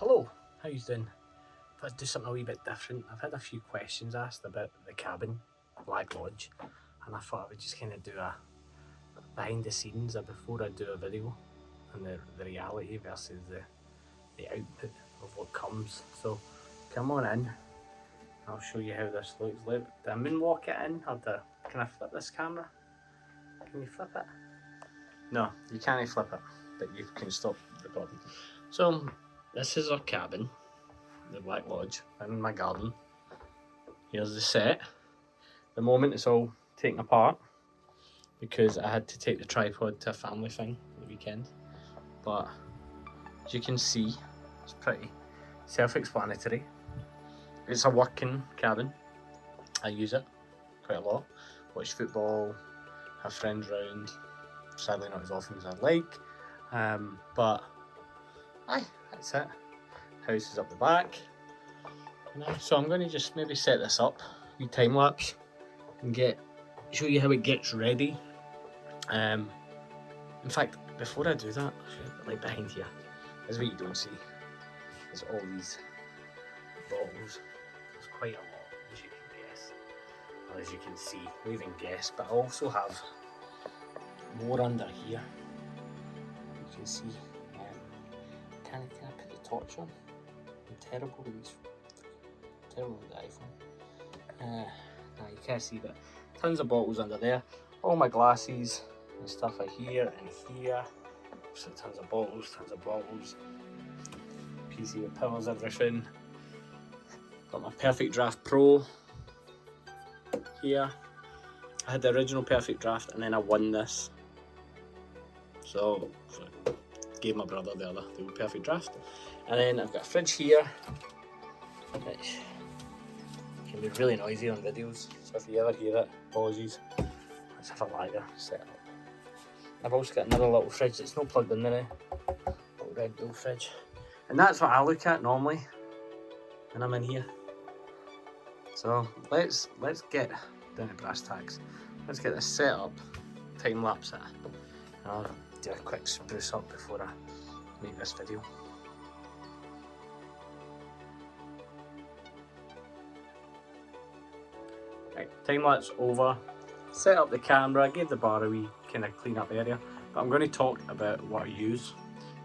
Hello, how you doing? Let's do something a wee bit different. I've had a few questions asked about the cabin, Black Lodge, and I thought I would just kind of do a behind the scenes before I do a video, and the reality versus the output of what comes. So come on in, I'll show you how this looks. Do I moonwalk it in, or can I flip this camera? Can you flip it? No, you can't flip it, but you can stop recording. So this is our cabin, the Black Lodge, in my garden. Here's the set. The moment it's all taken apart because I had to take the tripod to a family thing the weekend. But as you can see, it's pretty self-explanatory. It's a working cabin. I use it quite a lot. Watch football, have friends round. Sadly not as often as I'd like. But aye, that's it. House is up the back. So I'm going to just maybe set this up, wee time lapse, and show you how it gets ready. In fact, before I do that, like behind here, this is what you don't see. There's all these bottles. There's quite a lot, as you can guess, or as you can see, not even guess. But I also have more under here. You can see. Can I put the torch on? I'm terrible with these. Terrible with the iPhone. Nah, you can't see, but tons of bottles under there. All my glasses and stuff are here and here. So tons of bottles, PC with pills, everything. Got my Perfect Draft Pro here. I had the original Perfect Draft and then I won this. So gave my brother the old Perfect Draft. And then I've got a fridge here, which can be really noisy on videos. So if you ever hear it, apologies. Let's have a lighter set up. I've also got another little fridge that's not plugged in there. Little Red Bull fridge. And that's what I look at normally when I'm in here. So let's get down to brass tacks. Let's get this set up, time lapse it. And I'll do a quick spruce up before I make this video. Right, time lapse over. Set up the camera, gave the bar a wee kind of clean up area, but I'm going to talk about what I use.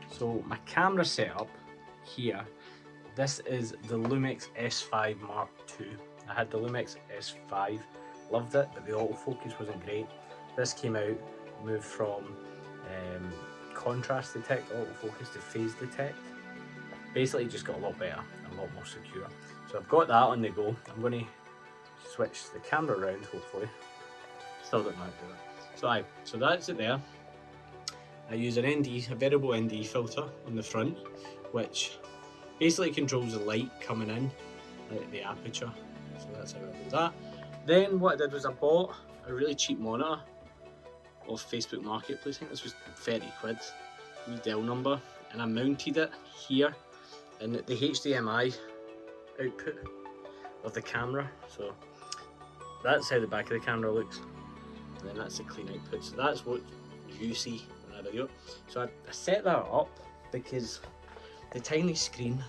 So my camera setup here, this is the Lumix S5 Mark II. I had the Lumix S5, loved it, but the autofocus wasn't great. This came out, moved from contrast detect autofocus to phase detect. Basically just got a lot better, a lot more secure. So I've got that on the go. I'm going to switch the camera around hopefully. Still don't know how to do it. So that's it there. I use a variable ND filter on the front, which basically controls the light coming in, the aperture. So that's how I do that. Then what I did was I bought a really cheap monitor off Facebook Marketplace. I think this was 30 quid, wee Dell number, and I mounted it here in the HDMI output of the camera. So that's how the back of the camera looks, and then that's the clean output. So that's what you see in that video. So I set that up because the tiny screen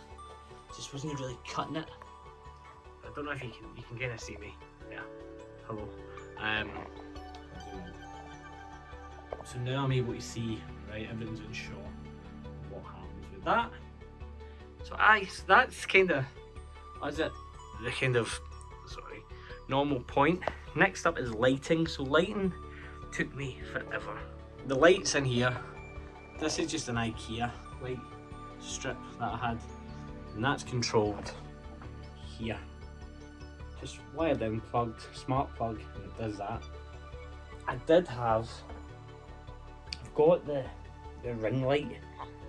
just wasn't really cutting it. I don't know if you can kind of see me. Yeah, hello. So now I'm able to see, right, everything's in shot. What happens with that? So that's kind of, the kind of, normal point. Next up is lighting. So lighting took me forever. The lights in here, this is just an IKEA light strip that I had, and that's controlled here. Just wired in, plugged, smart plug, and it does that. I've got the ring light,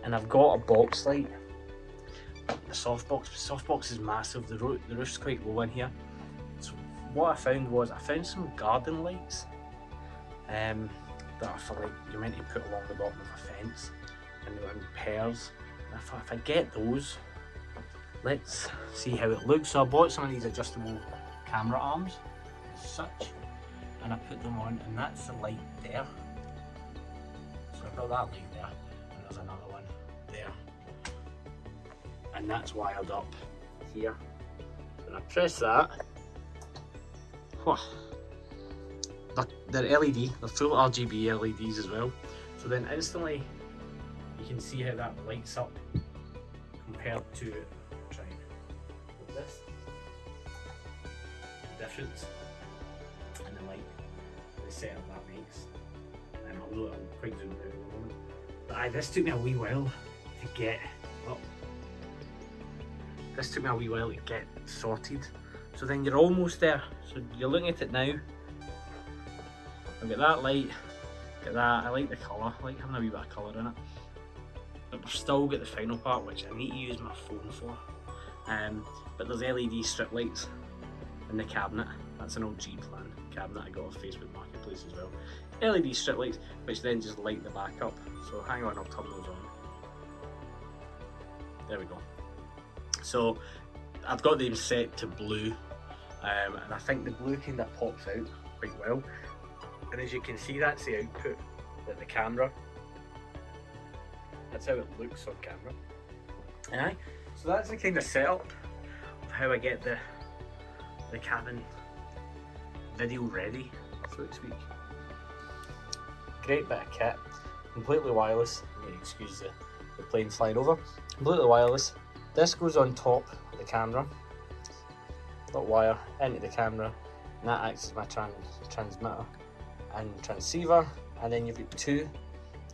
and I've got a box light, the softbox. The softbox is massive, the roof's quite low in here. So what I found some garden lights that are for like, you're meant to put along the bottom of a fence, and they're in pairs. And I thought if I get those, let's see how it looks. So I bought some of these adjustable camera arms as such, and I put them on, and that's the light there. So I've got that light there, and there's another one there. and that's wired up here. So when I press that, they're LED, they're full RGB LEDs as well. So then instantly you can see how that lights up compared to, try with this, the difference in the light, the setup that makes. Although I'm quite zoomed out at the moment. But this took me a wee while to get up. This took me a wee while to get sorted. So then you're almost there. So you're looking at it now. I've got that light, got that, I like the colour, I like having a wee bit of colour in it. But we've still got the final part, which I need to use my phone for. But there's LED strip lights in the cabinet. That's an OG plan cabinet I got off Facebook Marketplace as well. LED strip lights, which then just light the back up. So hang on, I'll turn those on. There we go. So I've got them set to blue, and I think the blue kind of pops out quite well. And as you can see, that's the output of the camera. That's how it looks on camera. Aye, so that's the kind of setup of how I get the cabin video ready, so to speak. Great bit of kit, completely wireless. Excuse the plane flying over. Completely wireless. This goes on top of the camera. Got wire into the camera, and that acts as my transmitter and transceiver. And then you've got two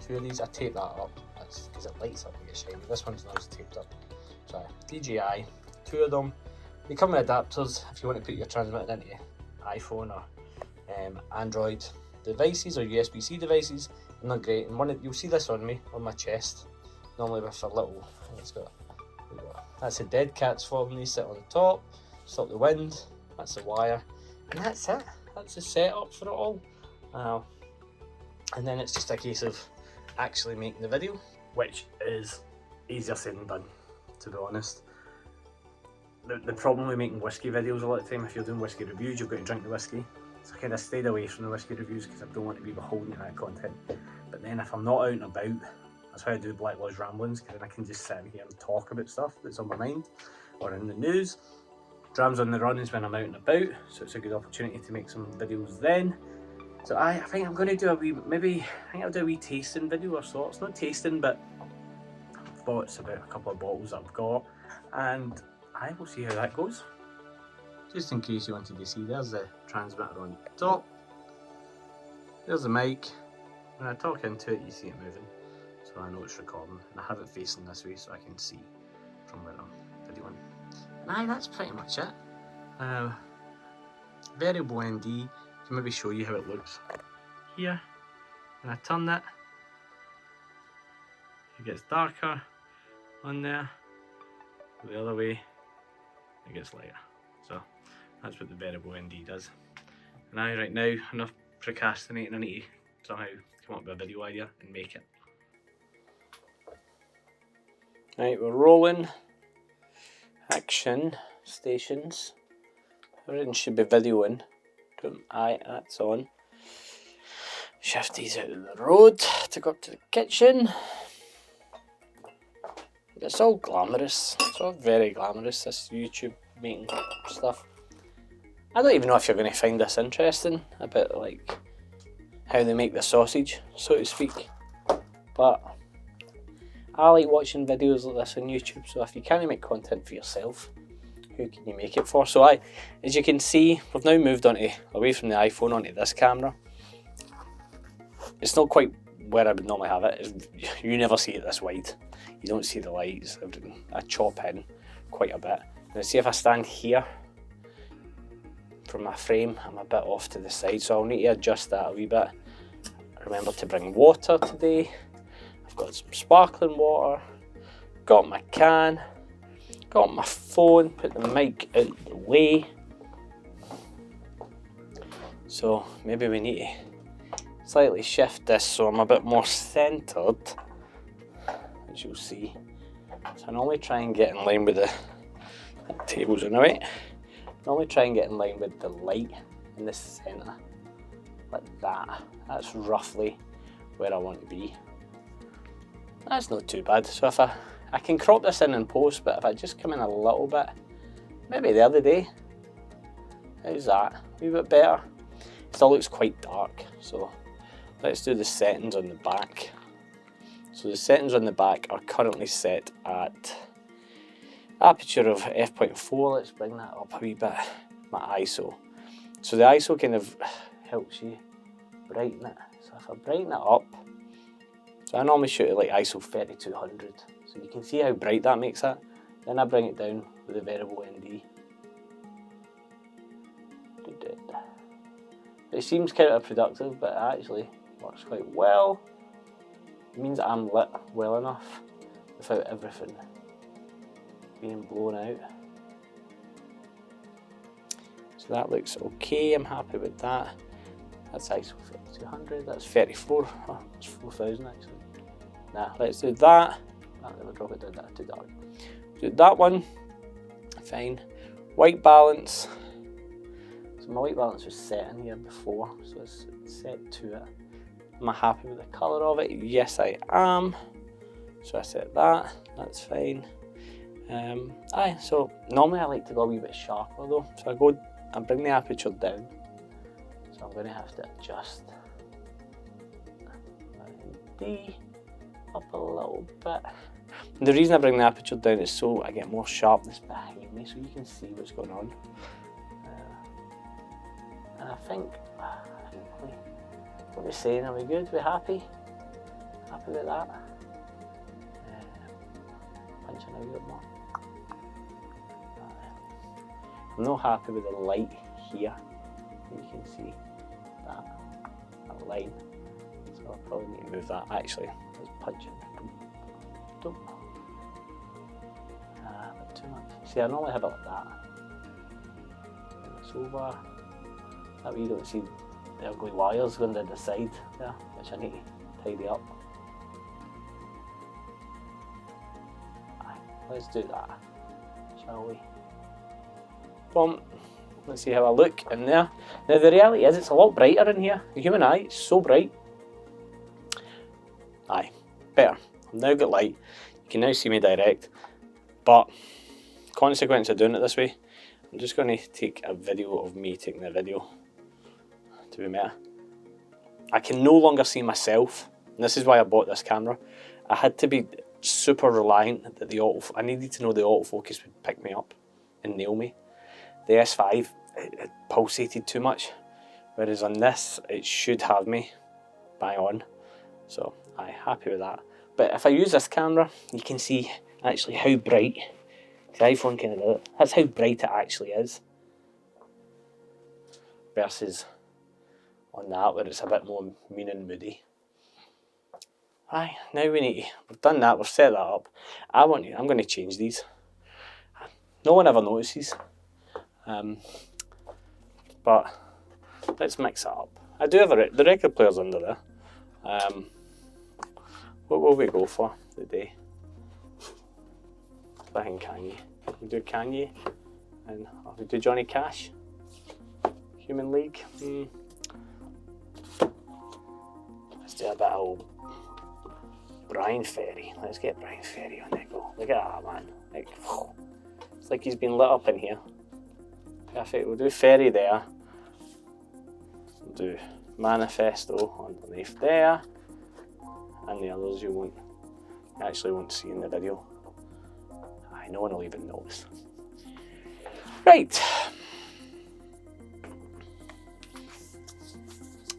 of these. I tape that up. That's because it lights up and gets shiny. This one's not just taped up. So DJI, two of them. They come with adapters if you want to put your transmitter into iPhone or Android devices or USB-C devices, and they're great. And you'll see this on me, on my chest, normally with a little, that's a dead cat's form. They sit on top, stop the wind, that's the wire, and that's it. That's the setup for it all. And then it's just a case of actually making the video, which is easier said than done, to be honest. The problem with making whiskey videos a lot of the time, if you're doing whiskey reviews, you've got to drink the whiskey. So I kind of stayed away from the whiskey reviews because I don't want to be beholden to that content. But then if I'm not out and about, that's why I do Black Lodge Ramblings, because then I can just sit here and talk about stuff that's on my mind or in the news. Drams on the Run is when I'm out and about, so it's a good opportunity to make some videos then. So I think I'm going to do a wee, I'll do a wee tasting video or sorts. Not tasting, but thoughts about a couple of bottles that I've got, and I will see how that goes. Just in case you wanted to see, there's the transmitter on top, there's the mic. When I talk into it, you see it moving, so I know it's recording, and I have it facing this way so I can see from where I'm videoing. And aye, that's pretty much it. Variable ND, I can maybe show you how it looks. Here, when I turn it, it gets darker on there, the other way it gets lighter. So that's what the variable ND does. And right now, enough procrastinating, I need to somehow come up with a video idea and make it. Right, we're rolling. Action, stations. Everything should be videoing. Aye, that's on. Shift these out of the road to go up to the kitchen. It's all glamorous. It's all very glamorous, this YouTube making stuff. I don't even know if you're going to find this interesting, a bit like how they make the sausage, so to speak. But I like watching videos like this on YouTube, so if you can't make content for yourself, who can you make it for? So as you can see, we've now moved away from the iPhone onto this camera. It's not quite where I would normally have it. You never see it this wide. You don't see the lights, everything. I chop in quite a bit. Now see if I stand here from my frame, I'm a bit off to the side, so I'll need to adjust that a wee bit. Remember to bring water today. I've got some sparkling water, got my can, got my phone, put the mic out the way. So maybe we need to slightly shift this so I'm a bit more centered, as you'll see. So I normally try and get in line with the tables in a way. Normally try and get in line with the light in the centre, like that. That's roughly where I want to be. That's not too bad. So if I can crop this in post, but if I just come in a little bit, maybe the other day. How's that? A wee bit better. Still looks quite dark, so let's do the settings on the back. So the settings on the back are currently set at aperture of f.4. Let's bring that up a wee bit. My ISO. So the ISO kind of helps you brighten it. So if I brighten it up, so I normally shoot at like ISO 3200. So you can see how bright that makes it. Then I bring it down with the variable ND. It seems counterproductive, but it actually works quite well. It means I'm lit well enough without everything being blown out. So that looks okay, I'm happy with that. That's ISO 3200, that's 34, oh, that's 4000 actually. Nah, let's do that. I'll never drop it down, that's too dark. Do that one, fine. White balance. So my white balance was set in here before, so it's set to it. Am I happy with the colour of it? Yes, I am. So I set that, that's fine. So normally I like to go a wee bit sharper though. So I bring the aperture down. So I'm going to have to adjust D up a little bit. And the reason I bring the aperture down is so I get more sharpness behind me, so you can see what's going on. And I think what we're saying, are we good? We're happy? Happy with that? Punch in a wee bit more. I'm not happy with the light here. You can see that line. So I'll probably need to move that. Actually, let's punch it. But too much. See, I normally have it like that. And it's over. That way you don't see the ugly wires going down the side there, which I need to tidy up. Let's do that, shall we? Boom. Let's see how I look in there. Now the reality is it's a lot brighter in here. The human eye is so bright. Aye, better. I've now got light. You can now see me direct. But consequence of doing it this way, I'm just going to take a video of me taking the video. To be meta. I can no longer see myself. And this is why I bought this camera. I had to be super reliant that I needed to know the autofocus would pick me up and nail me. The S5, it pulsated too much, whereas on this, it should have me bang on. So I'm happy with that. But if I use this camera, you can see actually how bright, the iPhone kind of does it, that's how bright it actually is. Versus on that where it's a bit more mean and moody. Right, now we've done that, we've set that up. I'm going to change these. No one ever notices. But let's mix it up. I do have the record player's under there. What will we go for today? I think Kanye. We do Kanye and we do Johnny Cash. Human League. Let's do a bit of Brian Ferry. Let's get Brian Ferry on it. Go. Look at that, man. Like, it's like he's been lit up in here. Perfect. We'll do Ferry there. We'll do Manifesto underneath there. And the others you actually won't see in the video. No one will even notice. Right.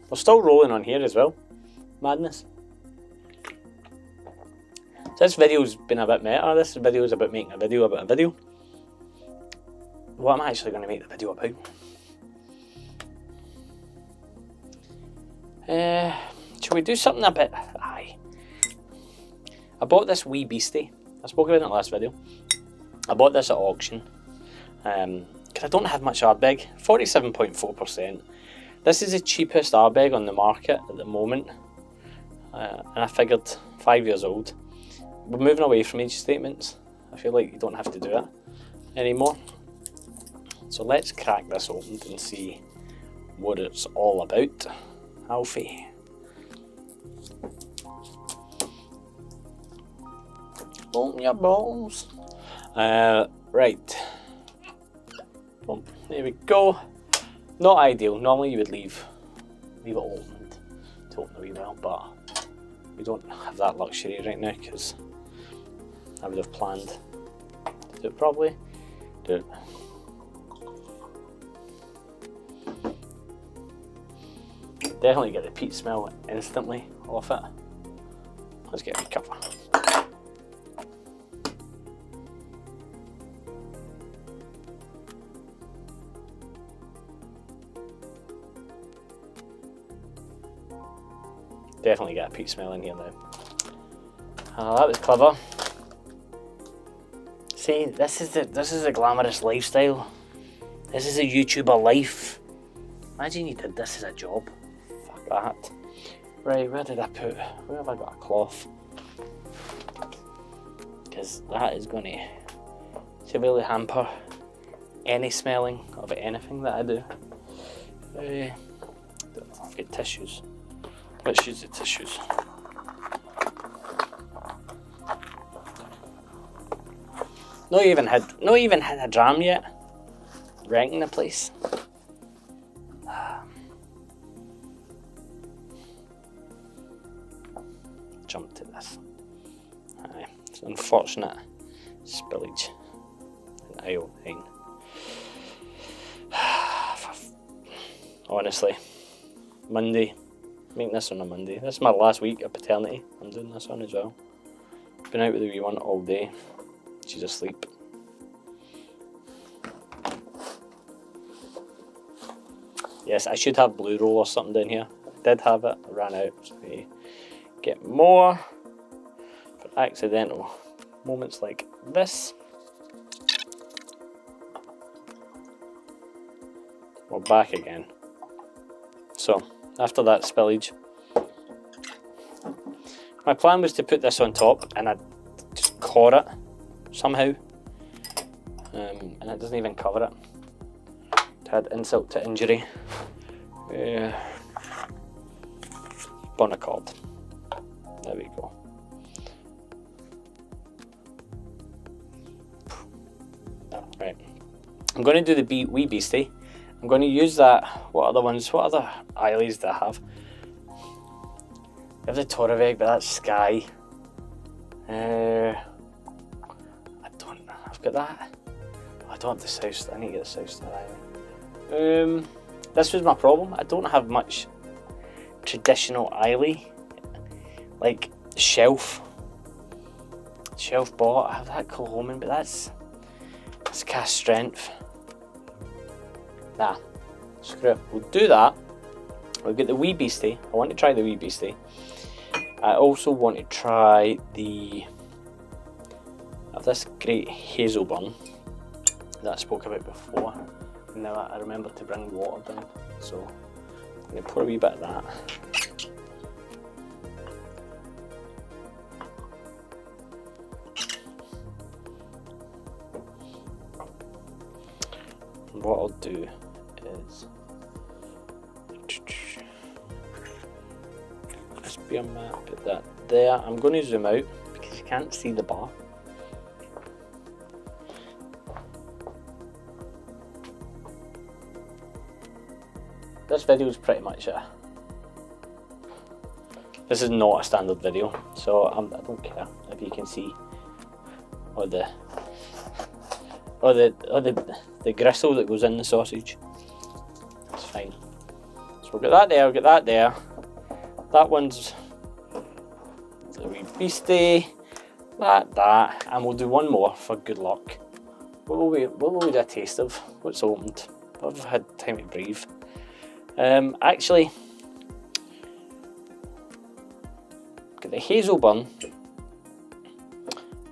We're still rolling on here as well. Madness. So this video's been a bit meta. This video's about making a video about a video. What am I actually going to make the video about? Shall we do something a bit... Aye. I bought this wee beastie. I spoke about it in the last video. I bought this at auction. Because I don't have much Ardbeg. 47.4%. This is the cheapest Ardbeg on the market at the moment. And I figured 5 years old. We're moving away from age statements. I feel like you don't have to do it anymore. So let's crack this open and see what it's all about. Alfie. Open your balls. Right. Boom. There we go. Not ideal. Normally you would leave it opened to open the wee well, but we don't have that luxury right now because I would have planned to do it properly. Do it. Definitely get the peat smell instantly off it. Let's get a wee cover. Definitely get a peat smell in here now. Oh, that was clever. See, this is the glamorous lifestyle. This is a YouTuber life. Imagine you did this as a job. Fuck that. Right, where have I got a cloth? Because that is going to severely hamper any smelling of anything that I do. I've got tissues. Let's use the tissues. Not even had a dram yet. Ranking the place. Jump to this. Aye, it's an unfortunate spillage in aisle 9. Honestly, Monday. Making this on a Monday. This is my last week of paternity. I'm doing this on as well. Been out with the wee one all day. She's asleep. Yes, I should have blue roll or something down here. I did have it. I ran out. So we get more for accidental moments like this. We're back again. So, after that spillage, my plan was to put this on top and I just caught it somehow, and it doesn't even cover it. To add insult to injury, spun a cord. There we go. Right, I'm going to do the wee beastie. I'm going to use that. What other Islays do I have? I have the Ardbeg, but that's Sky. I've got that. I don't have the South. I need to get the South Star Islay. This was my problem. I don't have much traditional Islay, like shelf bought. I have that Coleman, but that's cast strength. Nah, screw it. We'll do that. We'll get the wee beastie. I want to try the wee beastie. I also want to try I have this great Hazelburn that I spoke about before. Now I remember to bring water down, so I'm going to pour a wee bit of that. And what I'll do is just be a map, put that there. I'm going to zoom out because you can't see the bar. This video is pretty much this is not a standard video, so I don't care if you can see all the gristle that goes in the sausage. It's fine. So we'll get that there, we'll get that there. That one's the wee beastie. That, and we'll do one more for good luck. What will we do a taste of? What's opened? I've had time to breathe. Actually, got the Hazelburn,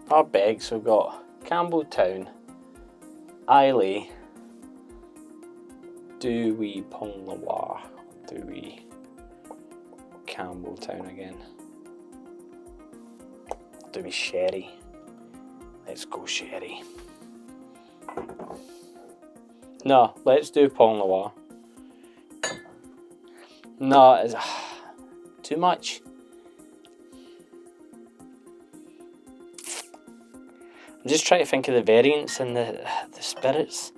Ardbeg, so we've got Campbelltown, Islay, Dewey Pont Noir, Dewey Campbelltown again, Dewey Sherry. Let's go Sherry. No, let's do Pont Noir. No, it's too much. just trying to think of the variants and the spirits.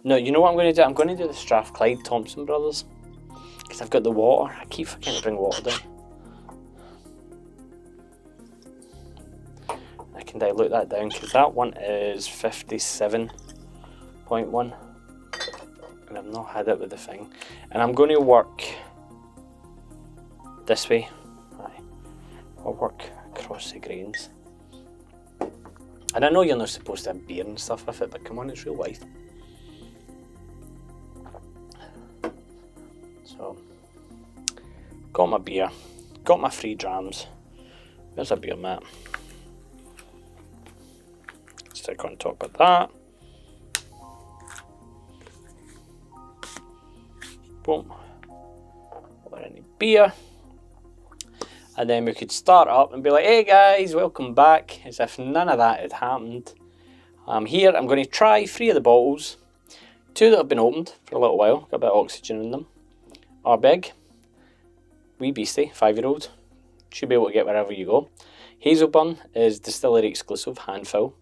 No, you know what I'm going to do? I'm going to do the Strathclyde Thompson Brothers. Because I've got the water. I keep forgetting to bring water down. I can dilute that down because that one is 57.1. And I've not had it with the thing. And I'm going to work this way. Right. I'll work across the grains. And I know you're not supposed to have beer and stuff with it, but come on, it's real life. So, got my beer, got my 3 drams. There's a beer mat. Stick on top of that. Boom. Or any beer. And then we could start up and be like, hey guys, welcome back, as if none of that had happened. I'm here, I'm going to try 3 of the bottles. 2 that have been opened for a little while, got a bit of oxygen in them. Ardbeg, wee beastie, 5-year-old. Should be able to get wherever you go. Hazelburn is distillery exclusive, handfill.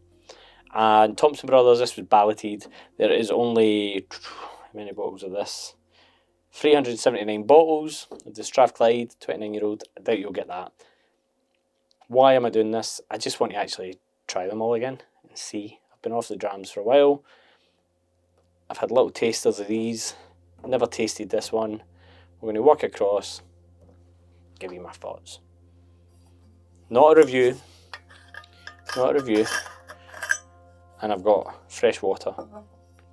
And Thompson Brothers, this was balloted. There is only, how many bottles of this? 379 bottles of the Strathclyde, 29-year-old. I doubt you'll get that. Why am I doing this? I just want to actually try them all again and see. I've been off the drams for a while. I've had little tasters of these. Never tasted this one. We're going to walk across, give you my thoughts. Not a review. Not a review. And I've got fresh water.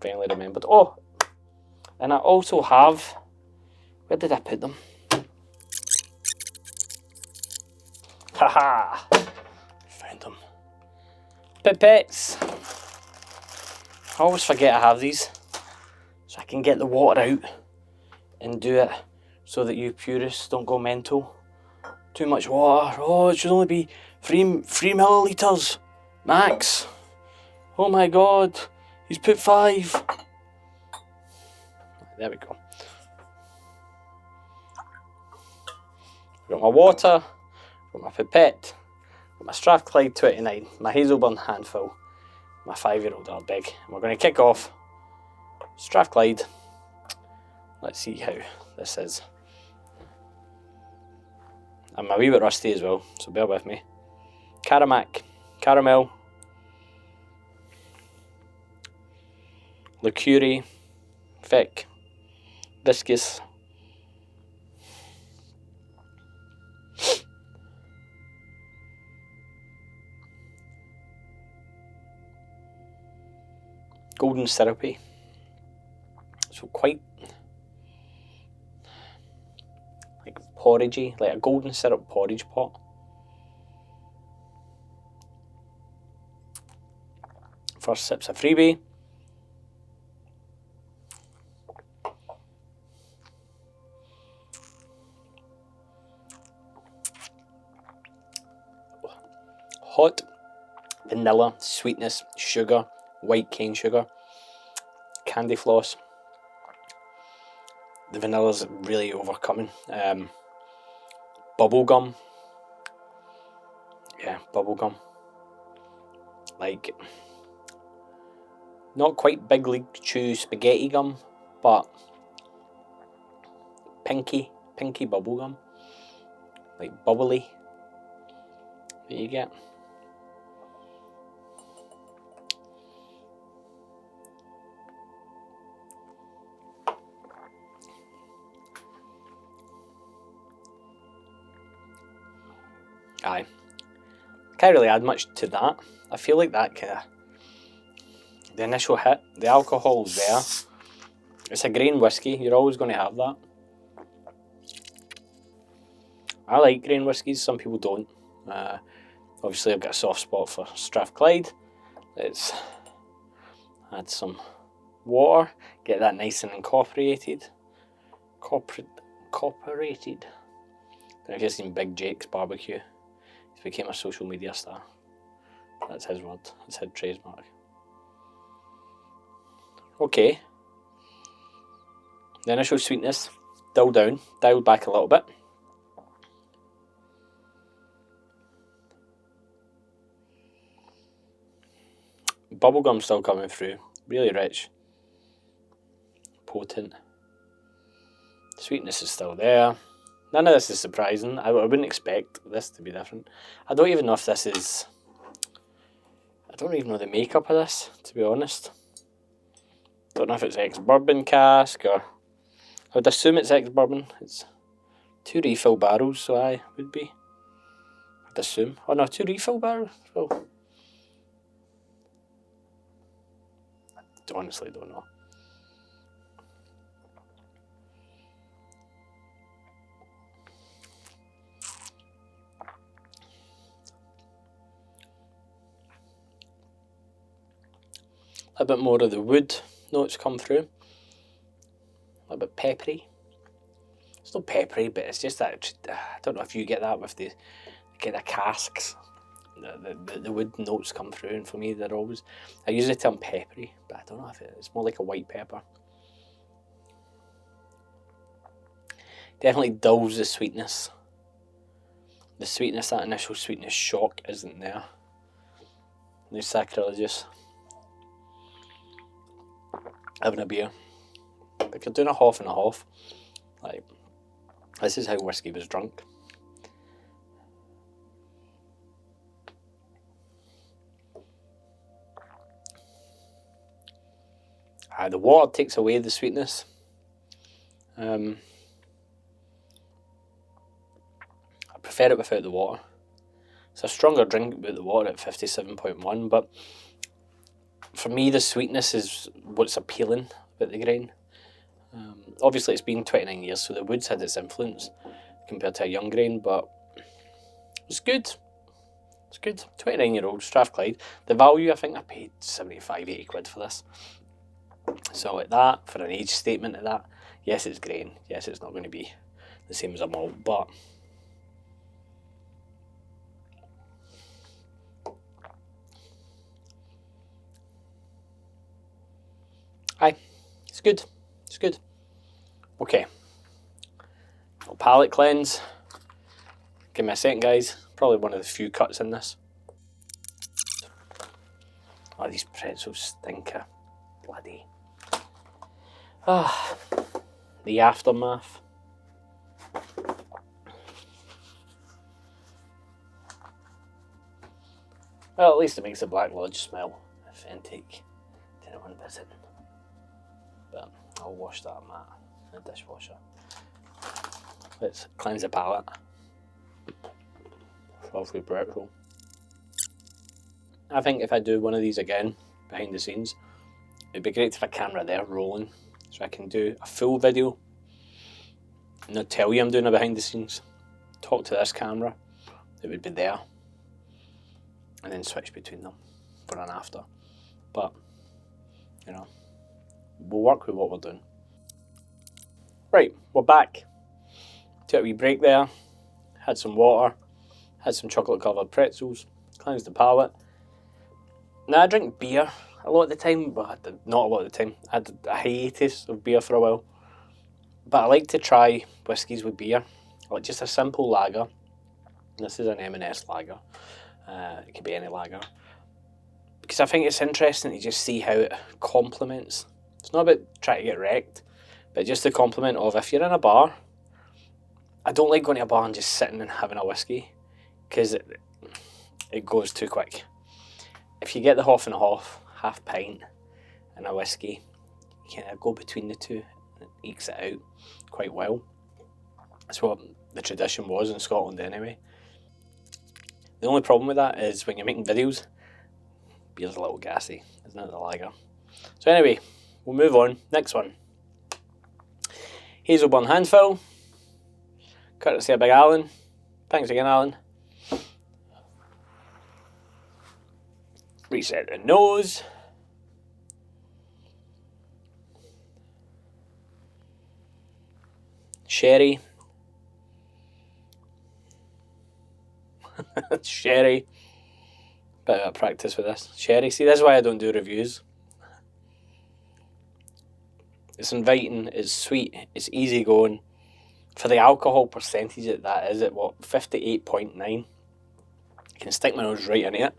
Finally remembered. Oh! And I also have... Where did I put them? Haha! Found them. Pipettes! I always forget I have these. So I can get the water out and do it so that you purists don't go mental. Too much water. Oh, it should only be 3 millilitres. Max. Oh my god. He's put 5. There we go. Got my water, got my pipette, got my Strathclyde 29, my Hazelburn handful, my 5-year-old Ardbeg. And we're going to kick off Strathclyde. Let's see how this is. I'm a wee bit rusty as well, so bear with me. Caramel, liqueur, thick, viscous. Golden syrupy. So quite like porridgey, like a golden syrup porridge pot. First sip's a freebie. Hot, vanilla, sweetness, sugar, white cane sugar, candy floss. The vanilla's really overcoming. Bubble gum. Yeah, bubble gum. Like, not quite Big League Chew spaghetti gum, but pinky bubble gum. Like bubbly. That you get. Aye. Can't really add much to that. I feel like that kind of... The initial hit, the alcohol's there. It's a grain whiskey, you're always going to have that. I like grain whiskies, some people don't. Obviously I've got a soft spot for Strathclyde. Let's add some water, get that nice and incorporated. Cooperated. Don't know if you've seen Big Jake's barbecue. He became a social media star. That's his word. That's his trademark. Okay. The initial sweetness, dialed back a little bit. bubblegum still coming through. Really rich. Potent. Sweetness is still there. None of this is surprising. I wouldn't expect this to be different. I don't even know if this is... I don't even know the makeup of this, to be honest. Don't know if it's ex-bourbon cask or... I would assume it's ex-bourbon. It's 2 refill barrels, so I would be. I'd assume. Oh no, 2 refill barrels? Well, I honestly don't know. A bit more of the wood notes come through. A little bit peppery. It's not peppery, but it's just that, I don't know if you get that with the kind of casks. The wood notes come through, and for me they're always... I usually tell them peppery, but I don't know if it's more like a white pepper. Definitely dulls the sweetness. The sweetness, that initial sweetness shock isn't there. No sacrilegious. Having a beer. If you're doing a half and a half, like, this is how whiskey was drunk. The water takes away the sweetness. I prefer it without the water. It's a stronger drink without the water at 57.1, but for me the sweetness is what's appealing about the grain. Obviously it's been 29 years, so the wood's had its influence compared to a young grain, but it's good. It's good. 29-year-old Strathclyde. The value, I think I paid 75, 80 quid for this. So at that, for an age statement at that, yes, it's grain. Yes, it's not going to be the same as a malt, but aye, it's good. It's good. Okay. Little palate cleanse. Give me a second, guys. Probably one of the few cuts in this. Oh, these pretzels stinker. Bloody. Ah, the aftermath. Well, at least it makes the Black Lodge smell authentic to anyone visiting. But I'll wash that mat in the dishwasher. Let's cleanse the palate. Lovely pretzel. I think if I do one of these again, behind the scenes, it'd be great to have a camera there rolling, so I can do a full video and not tell you I'm doing a behind the scenes. Talk to this camera, it would be there, and then switch between them for an after. But, you know, we'll work with what we're doing. Right, we're back. Took a wee break there, had some water, had some chocolate covered pretzels, cleansed the palate. Now I drink beer a lot of the time, but not a lot of the time. I had a hiatus of beer for a while. But I like to try whiskies with beer. Like just a simple lager. This is an M&S lager. It could be any lager. Because I think it's interesting to just see how it complements. It's not about trying to get wrecked, but just the compliment of if you're in a bar. I don't like going to a bar and just sitting and having a whiskey, because it goes too quick. If you get the half and a half pint and a whiskey, you kind of go between the two and it ekes it out quite well. That's what the tradition was in Scotland anyway. The only problem with that is when you're making videos, beer's a little gassy, isn't it, the lager? So anyway, we'll move on. Next one. Hazelburn handfill. Courtesy of Big Alan. Thanks again, Alan. Reset the nose. Sherry. Sherry. Bit of practice with this. Sherry. See, that's why I don't do reviews. It's inviting, it's sweet, it's easy going. For the alcohol percentage that is at what, 58.9. I can stick my nose right in it.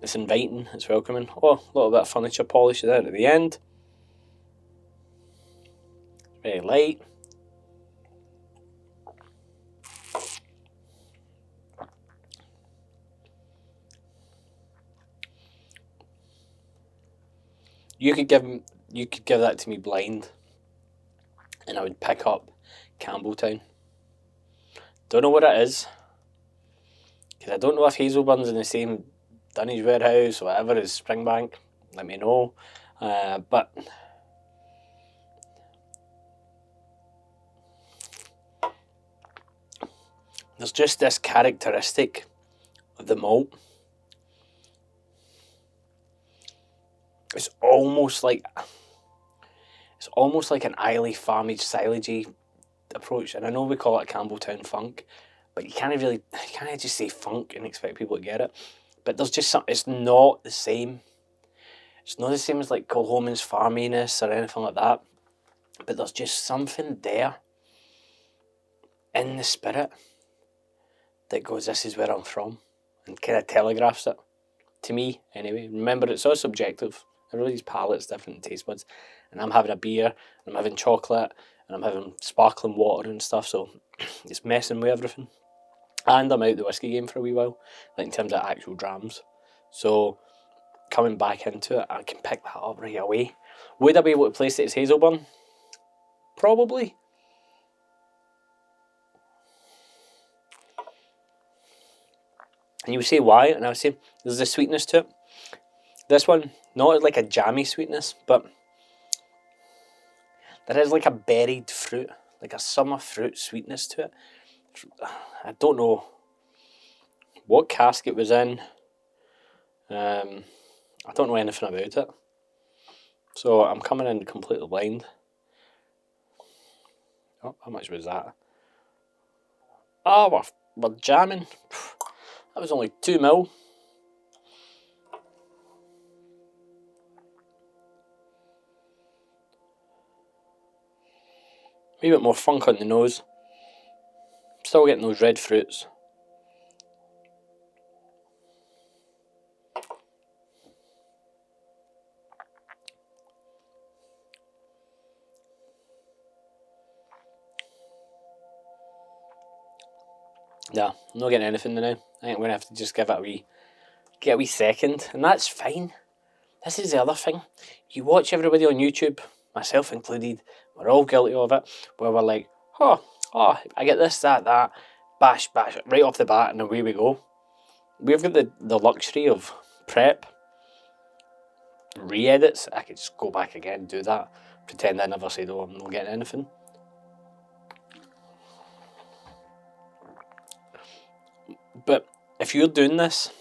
It's inviting, it's welcoming. Oh, a little bit of furniture polish there at the end. Very light. You could give that to me blind, and I would pick up Campbelltown. Don't know what it is, because I don't know if Hazelburn's in the same dunnage warehouse or whatever as Springbank. Let me know. But there's just this characteristic of the malt. It's almost like an Islay farmage silagey approach, and I know we call it a Campbelltown funk, but you can't just say funk and expect people to get it. But there's just something. It's not the same. It's not the same as like Kilhoman's farminess or anything like that. But there's just something there in the spirit that goes, this is where I'm from, and kind of telegraphs it to me anyway. Remember, it's all subjective. Everybody's palate's different, taste buds, and I'm having a beer, and I'm having chocolate, and I'm having sparkling water and stuff, so it's messing with everything. And I'm out the whiskey game for a wee while, like in terms of actual drams. So coming back into it, I can pick that up right away. Would I be able to place it as Hazelburn? Probably. And you would say why, and I would say there's a sweetness to it. This one, not like a jammy sweetness, but there is like a berried fruit, like a summer fruit sweetness to it. I don't know what cask it was in. I don't know anything about it. So I'm coming in completely blind. Oh, how much was that? Oh, we're jamming. That was only 2 mil. A wee bit more funk on the nose. Still getting those red fruits. Yeah, I'm not getting anything now. I think I'm going to have to just give it get a wee second, and that's fine. This is the other thing. You watch everybody on YouTube, myself included, we're all guilty of it, where we're like, oh, I get this, that, bash, right off the bat, and away we go. We've got the luxury of prep, re-edits. I could just go back again and do that, pretend I never said, oh, I'm not getting anything. But if you're doing this,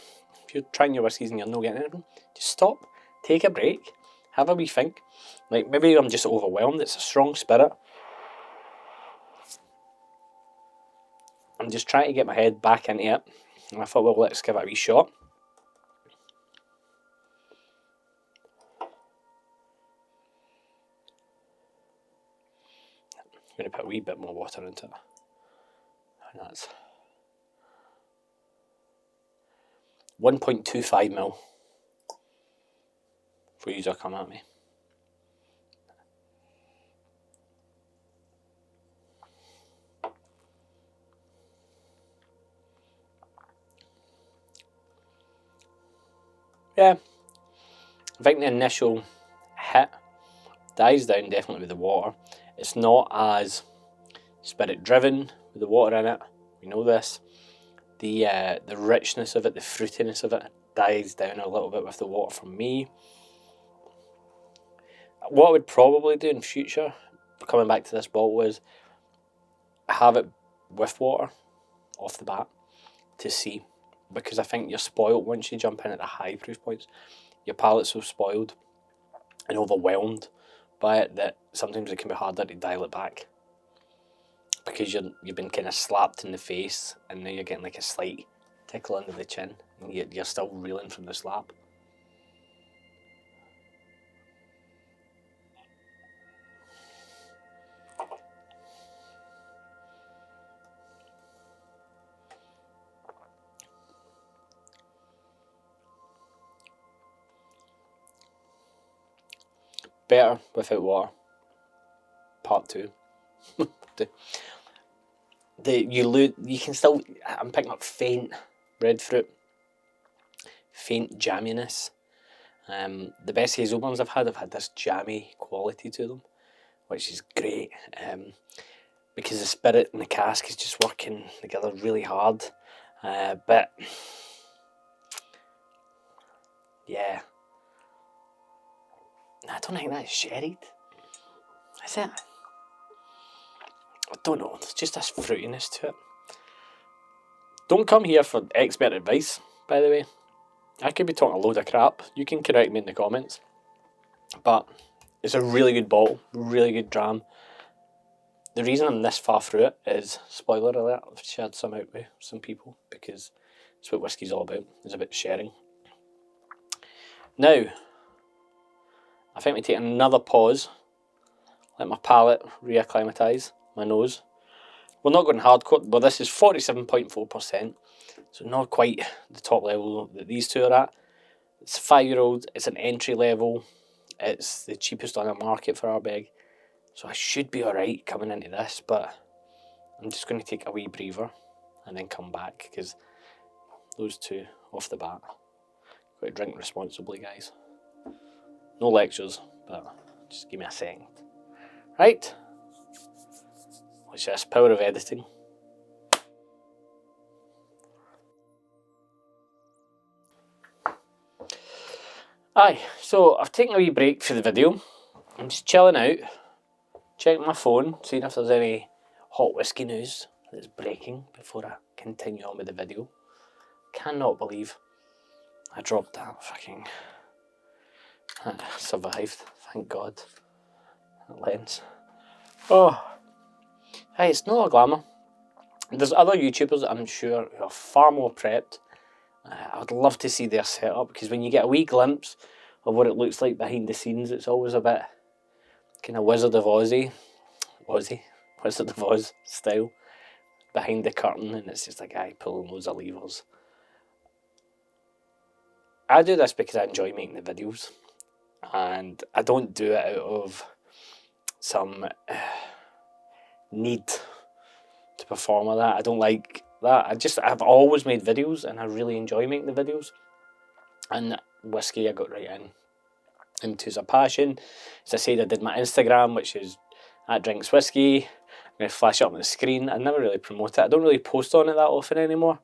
if you're trying your whiskies and you're not getting anything, just stop, take a break, have a wee think. Like, maybe I'm just overwhelmed. It's a strong spirit. I'm just trying to get my head back into it. And I thought, well, let's give it a wee shot. I'm going to put a wee bit more water into it. And that's 1.25 mil. For you to come at me. Yeah, I think the initial hit dies down definitely with the water. It's not as spirit driven with the water in it. We know this. The richness of it, the fruitiness of it dies down a little bit with the water from me. What I would probably do in future, coming back to this bottle, is have it with water off the bat to see, because I think you're spoiled once you jump in at the high proof points. Your palate's so spoiled and overwhelmed by it that sometimes it can be harder to dial it back, because you've been kind of slapped in the face and now you're getting like a slight tickle under the chin and you're still reeling from the slap. better without water. Part 2. You can still, I'm picking up faint red fruit, faint jamminess. The best Hazelburns I've had this jammy quality to them, which is great, because the spirit and the cask is just working together really hard. But yeah, I don't think that's sherried. Is it? I don't know. There's just this fruitiness to it. Don't come here for expert advice, by the way. I could be talking a load of crap. You can correct me in the comments. But it's a really good bottle, really good dram. The reason I'm this far through it is, spoiler alert, I've shared some out with some people because it's what whiskey's all about. It's about sharing. Now, I think we take another pause. Let my palate reacclimatise, my nose. We're not going hardcore, but this is 47.4%, so not quite the top level that these two are at. It's a 5-year-old, it's an entry level, it's the cheapest on the market for Ardbeg, so I should be alright coming into this, but I'm just going to take a wee breather and then come back, because those two off the bat, got to drink responsibly, guys. No lectures, but just give me a second. Right? Watch this, power of editing. Aye, so I've taken a wee break for the video. I'm just chilling out, checking my phone, seeing if there's any hot whiskey news that's breaking before I continue on with the video. Cannot believe I dropped that fucking... I survived, thank God. That lens. Oh. Hey, it's not a glamour. There's other YouTubers, I'm sure, who are far more prepped. I would love to see their setup, because when you get a wee glimpse of what it looks like behind the scenes, it's always a bit kind of Wizard of Oz style, behind the curtain, and it's just a guy pulling loads of levers. I do this because I enjoy making the videos, and I don't do it out of some need to perform with that. I don't like that. I've always made videos, and I really enjoy making the videos. And whiskey I got right into as a passion. As I said, I did my Instagram, which is @drinkswhiskey. I'm going to flash it up on the screen. I never really promote it. I don't really post on it that often anymore.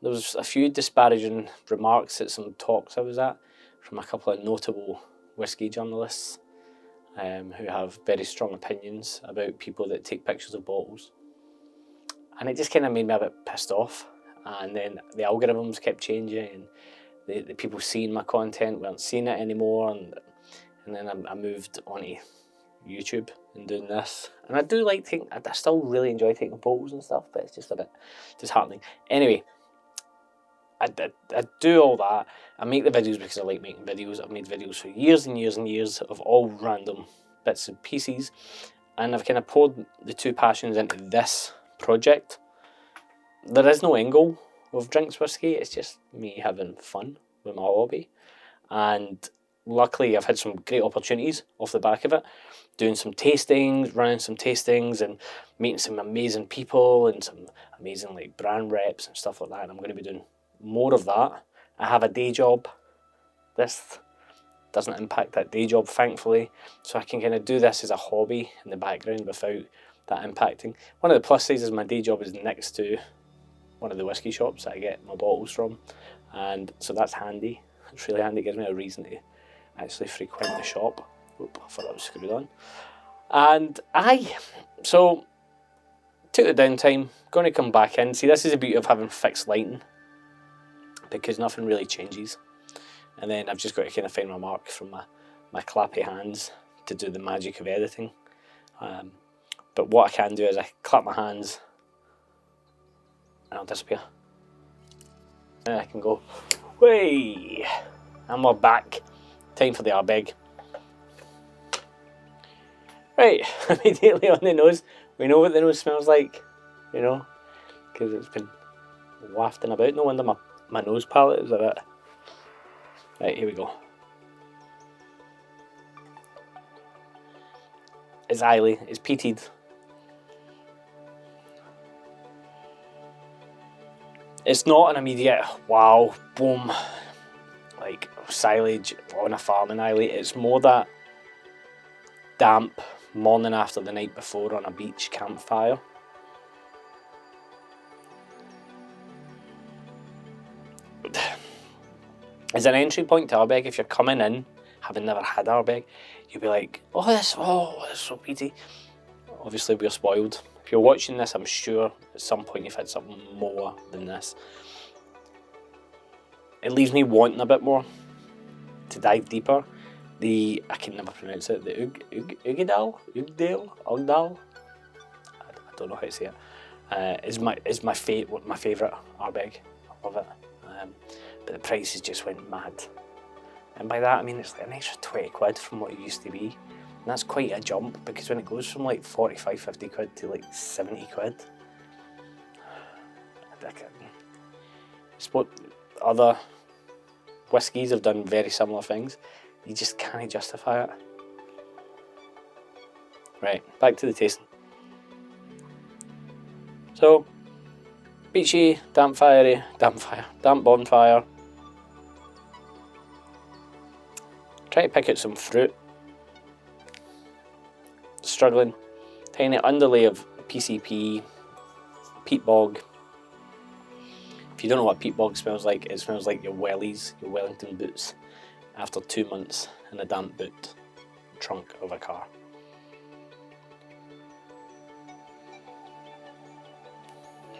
There was a few disparaging remarks at some talks I was at from a couple of notable whiskey journalists who have very strong opinions about people that take pictures of bottles. And it just kind of made me a bit pissed off. And then the algorithms kept changing, and the people seeing my content weren't seeing it anymore. And then I moved on to YouTube and doing this. And I do like taking, I still really enjoy taking photos and stuff, but it's just a bit disheartening. Anyway, I do all that. I make the videos because I like making videos. I've made videos for years and years and years of all random bits and pieces. And I've kind of poured the two passions into this project. There is no end goal of Drinks Whiskey, it's just me having fun with my hobby. And luckily I've had some great opportunities off the back of it, doing some tastings, running some tastings, and meeting some amazing people and some amazing like brand reps and stuff like that. And I'm going to be doing more of that. I have a day job. This doesn't impact that day job, thankfully, so I can kind of do this as a hobby in the background without that impacting. One of the plus sides is my day job is next to one of the whiskey shops that I get my bottles from, and so that's handy. It's really handy. It gives me a reason to actually frequent the shop. Oop, I thought that was screwed on. And so took the downtime, going to come back in. See, this is the beauty of having fixed lighting, because nothing really changes. And then I've just got to kind of find my mark from my clappy hands to do the magic of editing. But what I can do is I clap my hands and I'll disappear. And I can go, way, and we're back. Time for the Ardbeg. Right, immediately on the nose. We know what the nose smells like, you know, because it's been wafting about. No wonder my nose palate is a bit. Right, here we go. It's Islay. It's peated. It's not an immediate wow, boom, like silage on a farm in Islay. It's more that damp morning after the night before on a beach campfire. As an entry point to Ardbeg, if you're coming in having never had Ardbeg, you'll be like, oh, this is so peaty. Obviously, we're spoiled. If you're watching this, I'm sure at some point you've had something more than this. It leaves me wanting a bit more to dive deeper. I can never pronounce it, the Ugdal, I don't know how to say it, is my favourite Ardbeg. I love it. But the prices just went mad. And by that I mean it's like an extra 20 quid from what it used to be. And that's quite a jump, because when it goes from like 45, 50 quid to like 70 quid, it's what other whiskies have done very similar things. You just can't justify it. Right, back to the tasting. So, beachy, damp bonfire. Try to pick out some fruit. Struggling. Tiny underlay of PCP, peat bog. If you don't know what peat bog smells like, it smells like your wellies, your Wellington boots, after 2 months in a damp boot trunk of a car.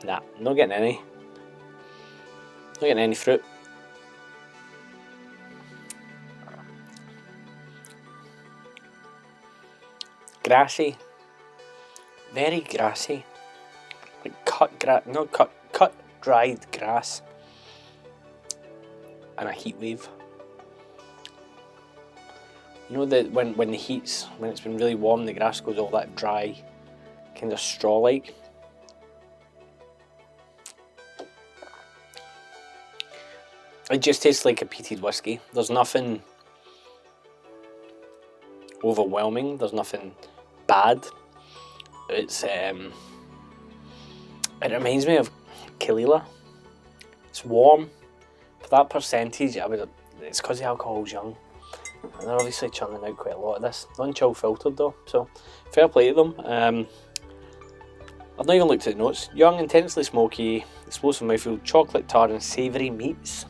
Nah, not getting any. Not getting any fruit. Grassy. Very grassy. Like cut dried grass. And a heat wave. You know that when it's been really warm, the grass goes all that dry, kind of straw-like. It just tastes like a peated whiskey. There's nothing overwhelming. There's nothing bad. It reminds me of Kalila. It's warm. For that percentage, it's because the alcohol's young. And they're obviously churning out quite a lot of this. Non-chill filtered though, so fair play to them. I've not even looked at the notes. Young, intensely smoky, explosive mouthfeel, chocolate tart and savoury meats.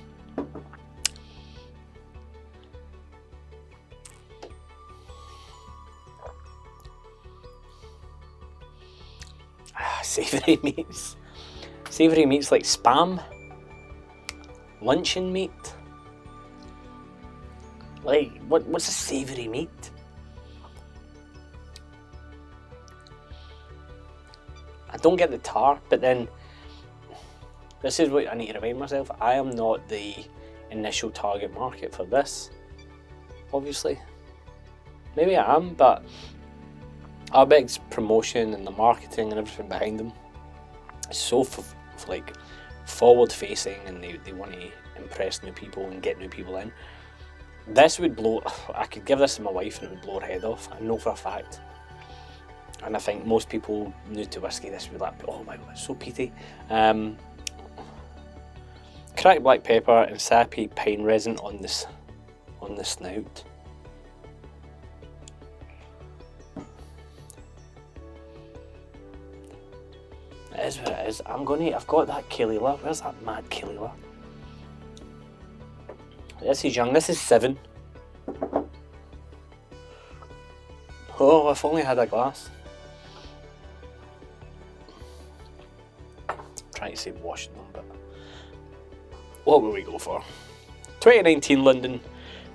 Savoury meats. Savoury meats like spam. Luncheon meat. Like, what's a savoury meat? I don't get the tar, but then this is what I need to remind myself. I am not the initial target market for this, obviously. Maybe I am, but Ardbeg's promotion and the marketing and everything behind them is so like forward facing, and they want to impress new people and get new people in. This would blow, I could give this to my wife and it would blow her head off, I know for a fact. And I think most people new to whiskey, this would be like, oh my god, it's so peaty. Cracked black pepper and sappy pine resin on the snout. It is what it is. I've got that Kalila. Where's that mad Kalila? This is young. This is 7. Oh, if only I had a glass. I'm trying to say washing them, but what will we go for? 2019 London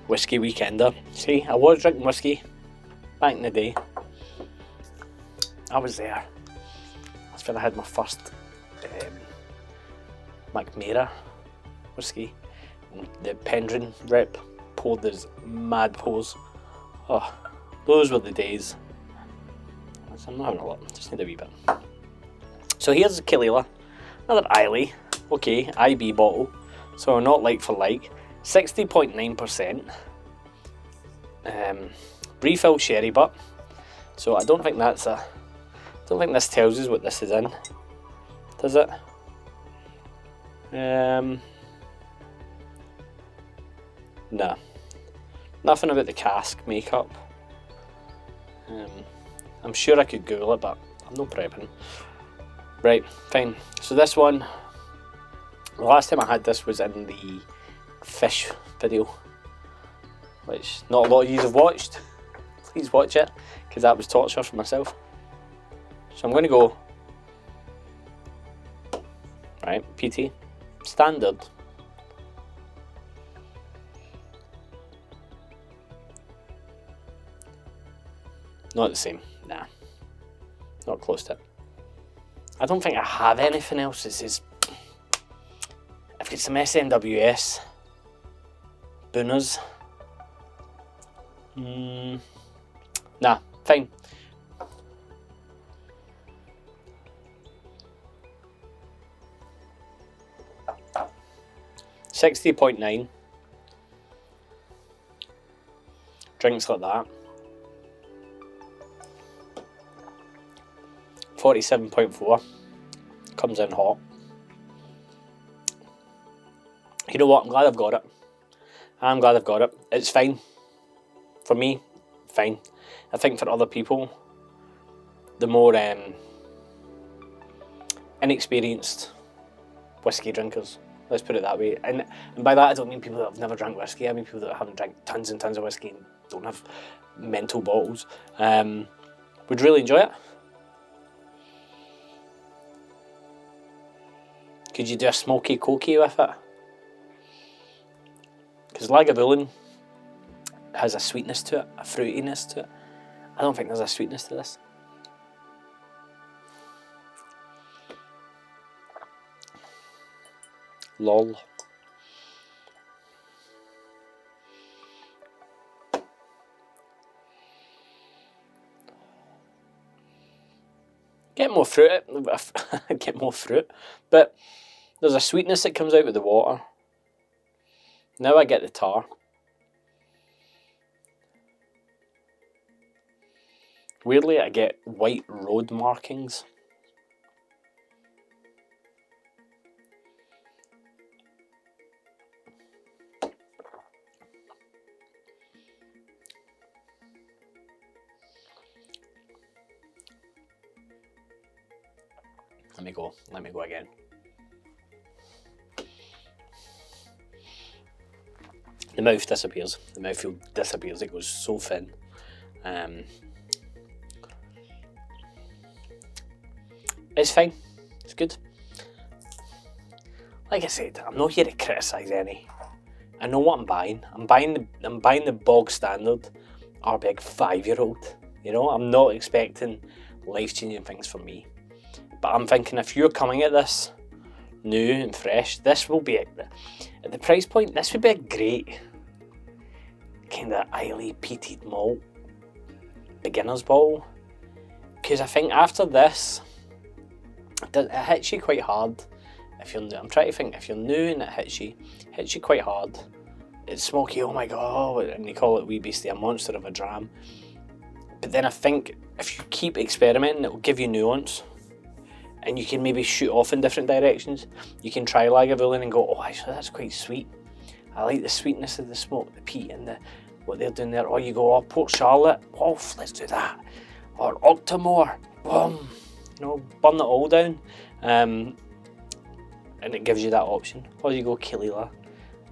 Whisky Weekender. See, I was drinking whiskey back in the day. I was there. That's when I had my first McMara whiskey. The Pendrin rep poured this mad pours. Oh, those were the days. I'm not having a lot, just need a wee bit. So here's the Kalila, another Islay, okay, IB bottle, so not like for like, 60.9%. Refill sherry butt, So I don't think that's a, don't think this tells us what this is in, does it? Nah, nothing about the cask makeup. I'm sure I could Google it, but I'm not prepping. Right, fine. So this one, the last time I had this was in the fish video, which not a lot of you have watched. Please watch it, because that was torture for myself. So I'm going to go, right, PT, standard. Not the same, nah, not close to it. I don't think I have anything else. This is, I've got some SNWS, Booners. Nah, fine. $60.9. Drinks like that. 47.4. Comes in hot. You know what? I'm glad I've got it. I'm glad I've got it. It's fine. For me, fine. I think for other people, the more inexperienced whiskey drinkers, let's put it that way. And by that I don't mean people that have never drank whiskey. I mean people that haven't drank tons and tons of whiskey and don't have mental bottles. Would really enjoy it. Could you do a smoky cokey with it? Because Lagavulin has a sweetness to it, a fruitiness to it. I don't think there's a sweetness to this. Lol. Get more fruit. Get more fruit. But there's a sweetness that comes out with the water. Now I get the tar. Weirdly, I get white road markings. Let me go again. The mouth disappears. The mouthfeel disappears. It goes so thin. It's fine. It's good. Like I said, I'm not here to criticise any. I know what I'm buying. I'm buying the bog standard Ardbeg 5-year-old. You know, I'm not expecting life-changing things from me. But I'm thinking if you're coming at this new and fresh, this will be at the price point. This would be a great kind of highly peated malt beginner's bottle. Because I think after this, it hits you quite hard. If you're new, I'm trying to think. If you're new and it hits you quite hard. It's smoky. Oh my god! And they call it wee beastie, a monster of a dram. But then I think if you keep experimenting, it will give you nuance. And you can maybe shoot off in different directions. You can try Lagavulin and go, oh, actually that's quite sweet. I like the sweetness of the smoke, the peat, and what they're doing there. Or you go, oh, Port Charlotte, oh, let's do that. Or Octomore, boom, you know, burn it all down. And it gives you that option. Or you go Killila,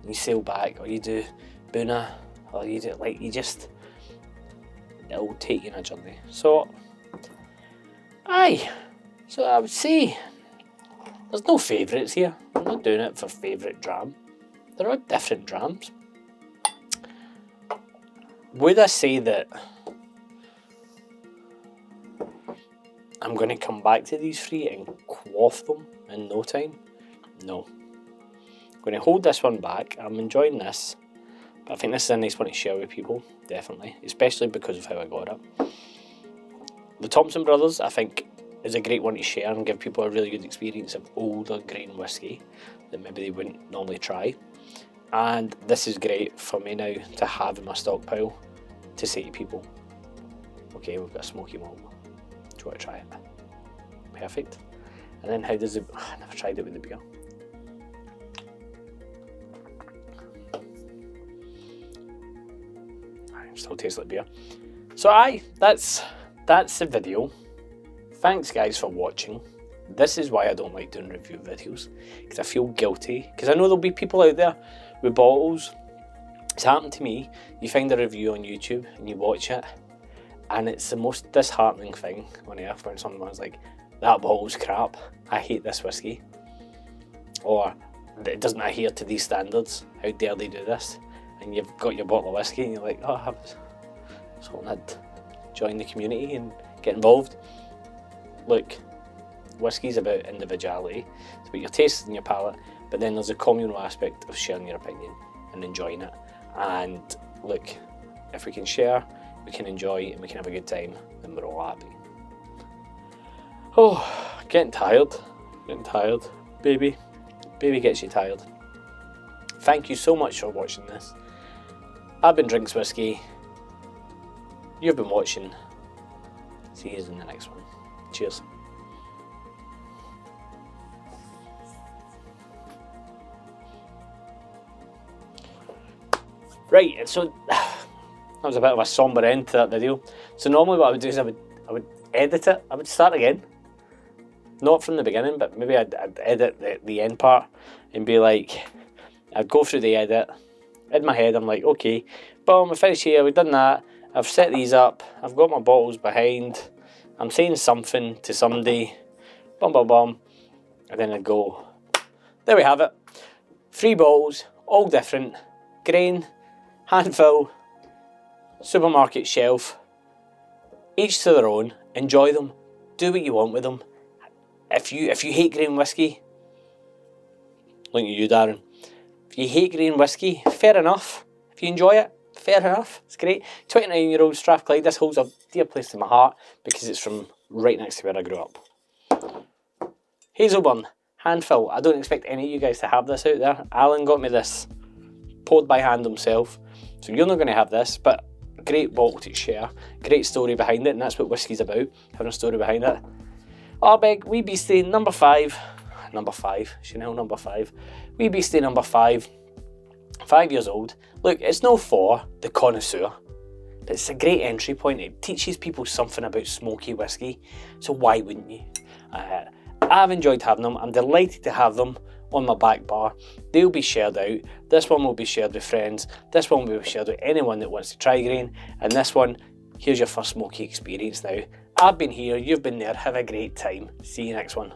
and you sail back, or you do Boona, or you do, like, it'll take you on a journey. So, aye. So I would say there's no favourites here. I'm not doing it for favourite dram. There are different drams. Would I say that I'm going to come back to these three and quaff them in no time? No. I'm going to hold this one back. I'm enjoying this. But I think this is a nice one to share with people, definitely. Especially because of how I got it. The Thompson Brothers, I think, is a great one to share and give people a really good experience of older grain whiskey that maybe they wouldn't normally try. And this is great for me now to have in my stockpile to say to people, Okay, we've got a smoky malt. Do you want to try it? Perfect. And then how does it... I never tried it with the beer. Still tastes like beer. So that's the video. Thanks guys for watching. This is why I don't like doing review videos, because I feel guilty, because I know there'll be people out there with bottles. It's happened to me. You find a review on YouTube and you watch it, and it's the most disheartening thing on earth when someone's like, that bottle's crap, I hate this whiskey, or it doesn't adhere to these standards, how dare they do this? And you've got your bottle of whiskey and you're like, oh, I was hoping I'd join the community and get involved. Look, whiskey's about individuality. It's about your taste and your palate, but then there's a communal aspect of sharing your opinion and enjoying it. And look, if we can share, we can enjoy, and we can have a good time, then we're all happy. Oh, getting tired. Baby gets you tired. Thank you so much for watching this. I've been Drinks Whiskey. You've been watching. See you in the next one. Cheers. Right, so that was a bit of a somber end to that video. So normally what I would do is I would edit it. I would start again. Not from the beginning, but maybe I'd edit the end part and be like, I'd go through the edit. In my head, I'm like, okay, boom, we finished here, we've done that, I've set these up, I've got my bottles behind, I'm saying something to somebody, boom, and then I'd go, there we have it. 3 bottles, all different, grain, handful, supermarket shelf, each to their own, enjoy them, do what you want with them. If you hate grain whiskey, looking at you, Darren, if you hate grain whiskey, fair enough. If you enjoy it, fair enough. It's great. 29-year-old Strathclyde. This holds a dear place in my heart because it's from right next to where I grew up. Hazelburn, handful. I don't expect any of you guys to have this out there. Alan got me this, poured by hand himself. So you're not going to have this, but great bottle to share. Great story behind it, and that's what whiskey's about, having a story behind it. Ardbeg, Wee Beastie, number 5. Chanel number 5. Wee Beastie number 5. 5 years old. Look, it's no for the connoisseur, but it's a great entry point. It teaches people something about smoky whiskey, so why wouldn't you? I've enjoyed having them. I'm delighted to have them on my back bar. They'll be shared out. This one will be shared with friends. This one will be shared with anyone that wants to try grain. And this one, here's your first smoky experience now. I've been here, you've been there. Have a great time. See you next one.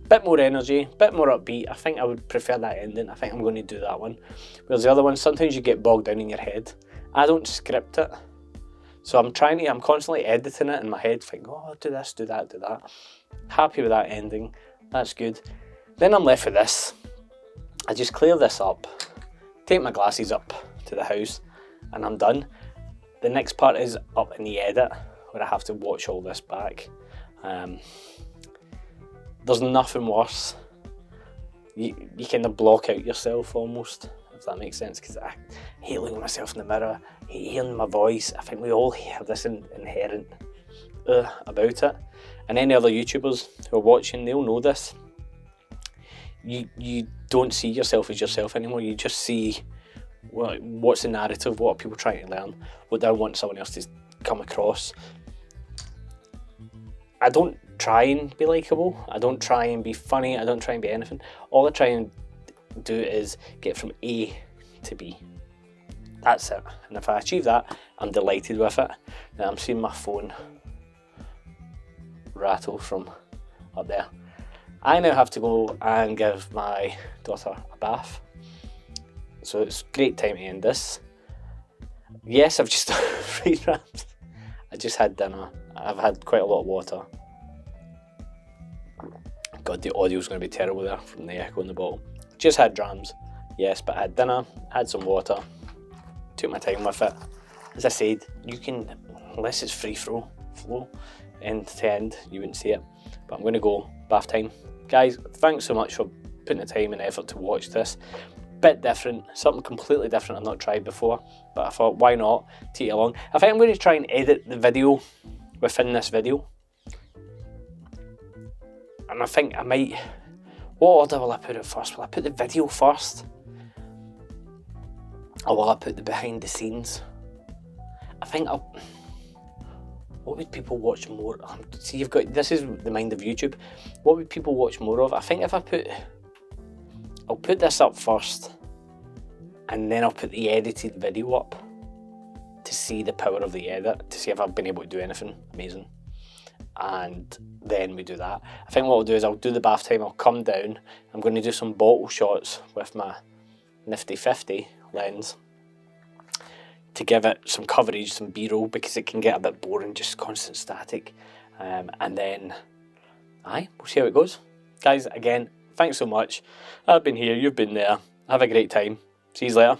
Bit more energy, bit more upbeat. I think I would prefer that ending. I think I'm going to do that one. Whereas the other one, sometimes you get bogged down in your head. I don't script it. So I'm constantly editing it in my head, thinking, oh, do this, do that, do that. Happy with that ending. That's good. Then I'm left with this. I just clear this up, take my glasses up to the house, and I'm done. The next part is up in the edit, where I have to watch all this back. There's nothing worse. You kind of block out yourself almost, if that makes sense, because I hate looking at myself in the mirror, I hate hearing my voice. I think we all have this inherent about it. And any other YouTubers who are watching, they'll know this. You don't see yourself as yourself anymore. You just see what's the narrative, what are people trying to learn, what do I want someone else to come across. I don't try and be likeable, I don't try and be funny, I don't try and be anything. All I try and do is get from A to B. That's it. And if I achieve that, I'm delighted with it. Now I'm seeing my phone rattle from up there. I now have to go and give my daughter a bath. So it's a great time to end this. Yes, I've just rewrapped. I just had dinner. I've had quite a lot of water. God, the audio's going to be terrible there from the echo in the bottle. Just had drams, yes, but I had dinner, had some water, took my time with it. As I said, you can, unless it's free flow, end to end, you wouldn't see it. But I'm going to go, bath time. Guys, thanks so much for putting the time and effort to watch this. Bit different, something completely different I've not tried before, but I thought, why not take it along. I think I'm going to try and edit the video within this video, and I think I might, what order will I put it first? Will I put the video first, or will I put the behind the scenes? I think what would people watch more? See, you've got, this is the mind of YouTube. What would people watch more of? I think if I'll put this up first, and then I'll put the edited video up to see the power of the edit, to see if I've been able to do anything amazing. And then we do that. I think what I'll do is I'll do the bath time, I'll come down, I'm going to do some bottle shots with my nifty 50 lens to give it some coverage, some B-roll, because it can get a bit boring, just constant static. And then, we'll see how it goes. Guys, again, thanks so much. I've been here, you've been there. Have a great time. See you later.